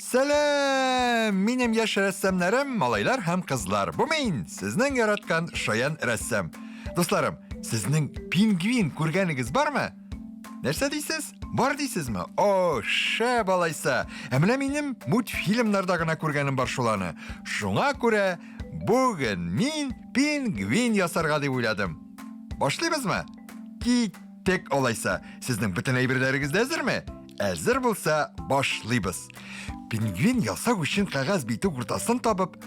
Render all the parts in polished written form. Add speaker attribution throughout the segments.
Speaker 1: Selam, minем yaş rəssamlarım, malaylar hem kızlar. Bu men, sizning yaratgan şoyan rəssam. Dostlarım, sizning pingvin ko'rganingiz bormi? Нәрсә дейсез? Бар дейсезме? О, шә балайса. Әмілә минем мультфильмнарда гына күргәнем бар шуланы. Шуңа күрә бүген мин пингвин ясарга дип уйладым. Башлыйбызмы? Киттек алайса. Сезнең бөтен әйберләрегез әзерме? Әзер булса, башлыйбыз. Пингвин ясау өчен кагаз бите уртасын табып,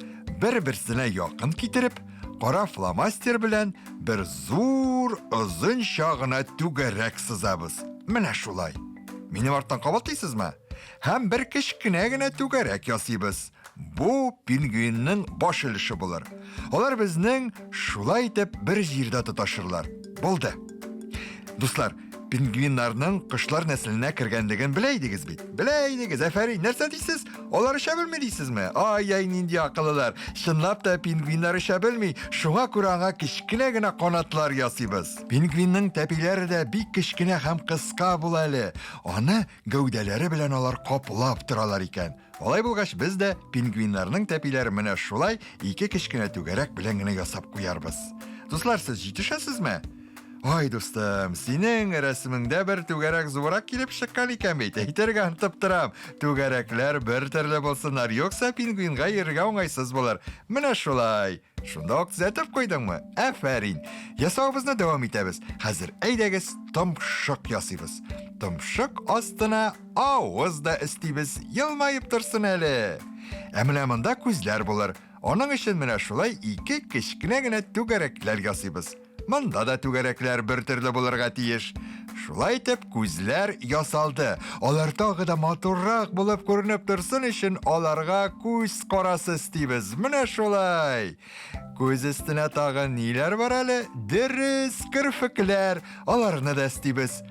Speaker 1: бер-берсенә якын китереп, кара фломастер белән бер зур, озын чагына түгәрәк сызабыз. Менә шулай. Минем арттан кабатлыйсызмы? Һәм бер кечкенә генә түгәрәк ясыйбыз. Бу пингвинның баш өлеше булыр. Алар безнең шулай итеп бер җирдә тоташырлар. Булды. Дуслар, пингвиннарның кышлар нәселенә кергәнлеген белә идегез бит. Белә идегез, афәрин. Нәрсә дисез? Алар эшә белми дисезме? Ай, нинди акыллылар. Чынлап та пингвиннар эшә белми. Шуңа күрә аңа кечкенә генә канатлар ясыйбыз. Пингвинның тәпиләре дә бик кечкенә һәм кыска була әле. Аны гәүдәләре белән алар каплап торалар икән. Алай булгач, без дә пингвиннарның тәпиләре менә шулай ике кечкенә түгәрәк белән генә ясап куярбыз. Дуслар, сез җитешәсезме? Ай, дустым, синең рәсемеңдә бер түгәрәк зурак килеп чыккан икән бит. Әйтергә ынтып торам. Түгәрәкләр бер төрле булсыннар, юкса пингвинга йөрергә уңайсыз булыр. Менә шулай. Шунда ук төзәтеп куйдыңмы? Афәрин. Ясавыбызны дәвам итәбез. Хәзер әйдәгез, томшык ясыйбыз. Томшык астына авыз да истибез. Елмаеп торсын әле. Менә монда күзләр булыр. Аның өчен менә шулай ике кечкенә генә түгәрәкләр ясыйбыз. Монда да түгәрәкләр бер төрле булырга тиеш. Шулай итеп күзләр ясалды. Алар тагы да матуррак булып күренеп торсын өчен аларга күз карасы истибез. Менә шулай. Күз өстенә тагы ниләр бар әле? Дөрес, кирфекләр. Аларны да истибез.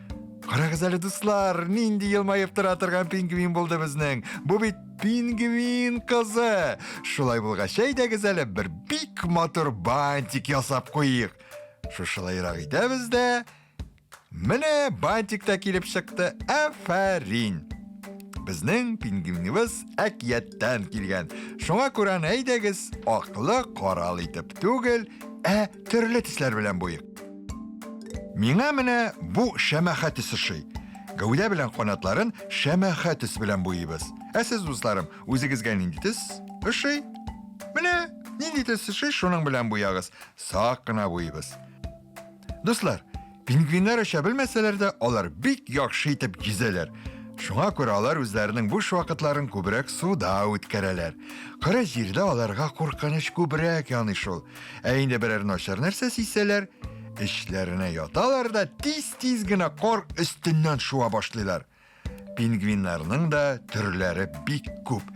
Speaker 1: Карагыз әле, дуслар, нинди елмаеп тора торган пингвин булды безнең. Бу бит пингвин кызы. Шулай булгач, әйдәгез әле бер бик матур бантик ясап куйыйк. Шушылайрак итәбез дә. Менә бантик та килеп чыкты. Афәрин. Безнең пингвиныбыз әкияттән килгән. Шуңа күрә әйдәгез аклы карал итеп түгел, төрле төсләр белән буйык. Миңа менә бу шәмәхә төсе шый. Гәүдә белән канатларын шәмәхә төс белән буйыбыз. Сез, дусларым, үзегезгә нинди төс шый? Менә нинди төс шый, шуның белән буягыз. Сак кына буйыбыз. Дуслар, пингвиннар эшә белмәсәләр дә, алар бик яхшы итеп гизәләр. Шуңа күрә алар үзләренең буш вакытларын күбрәк суда үткәрәләр. Кара җирдә аларга куркыныч күбрәк яный шул. Инде берәр начар нәрсә сизсәләр, эшләренә яталар да тиз-тиз генә кар өстеннән шуа башлыйлар. Пингвиннарның да төрләре бик күп.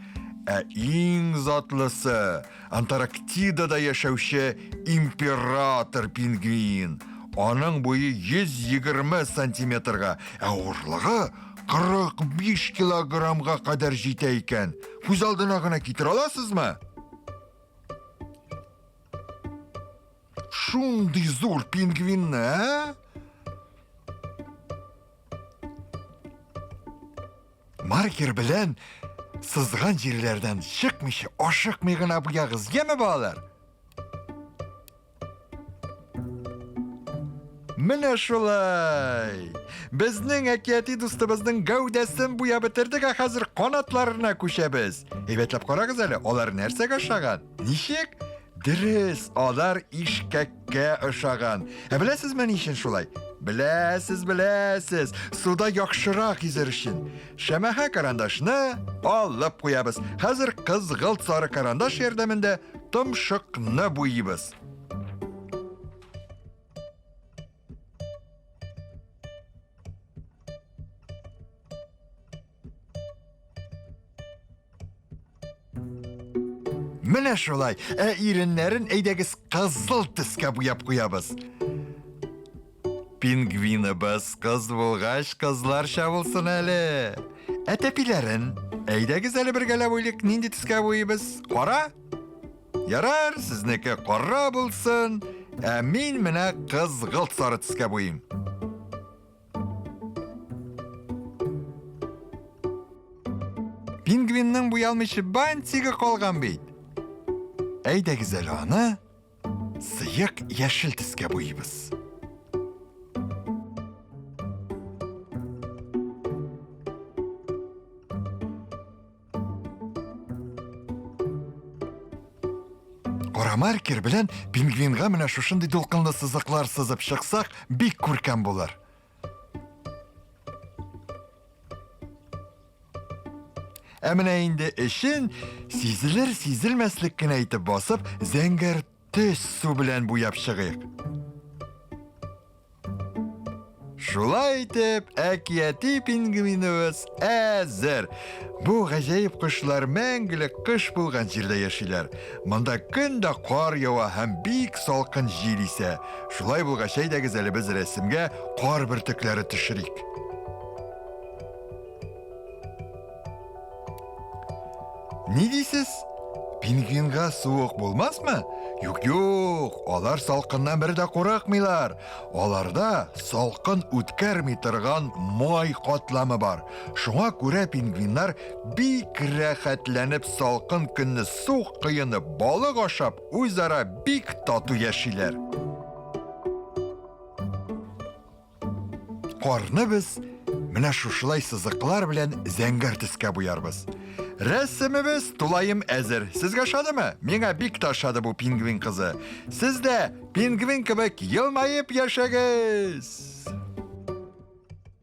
Speaker 1: Иң затлысы Антарктидада яшәүче император пингвин. Аның буе 120 сантиметрга, авырлыгы 45 килограммга кадәр җитә икән. Күз алдына гына китер аласызмы? Шундый зур пингвинны, Маркер белән сызган җирләрдән чыкмыйча, ашыкмый гына буягыз, яме балалар? Менә шулай. Безнең әкияти дустыбызның гәүдәсен буяп бетердек, хәзер канатларына күчәбез. Әйбәтләп карагыз әле, алар нәрсәгә ошаган? Ничек? Дөрес, алар ишкәккә ошаган. Беләсезме ни өчен шулай? Беләсез. Суда яхшырак йөзәр өчен. Шәмәхә карандашны алып куябыз. Хәзер кызгылт сары карандаш ярдәмендә томшыкны буйыбыз. Менә шулай. Иреннәрен әйдәгез кызыл төскә буяп куябыз. Пингвиныбыз кыз булгач, кызларча булсын әле. Тәпиләрен әйдәгез әле бергәләп уйлыйк, нинди төскә буйыбыз? Кара? Ярар, сезнеке кара булсын. Мин менә кызгылт сары төскә буйым. Пингвинның буялмыйчы бантигі қалған бейт. Әйдәгіз әлі аны сыйық яшіл тіске бұйыбыз. Қора маркер білән пингвинға менә шушындай дулкынлы сызыклар сызып шықсақ, бик күркәм булыр. Әмінә инде ішін сизілер-сизілмәслік кенә итеп басып, зәңгәр төс су белән буяп чыгыйк. Шулай итеп, әкияти пингвиныбыз әзер. Бу ғәҗәйеп кышлар мәңгелек кыш булган җирдә яшиләр. Монда көндә кар ява һәм бик салкын җил исә. Шулай булгач, әйдәгез әле без рәсемгә кар бөртекләре төшерик. Ни дисез? Пингвинга суык булмасмы? Юк, алар салкыннан бер дә курыкмыйлар. Аларда салкын үткәрми торган май катламы бар. Шуңа күрә пингвиннар бик рәхәтләнеп салкын көнне су кыйынып балык ашап, үзара бик тату яшиләр. Карны без менә шушылай сызыклар белән зәңгәр төскә буярбыз. Рәсемебез тулайым әзер. Сезгә шадымы? Миңа бик ташады бу пингвин кызы. Сез дә пингвин кебек елмаеп яшәгез.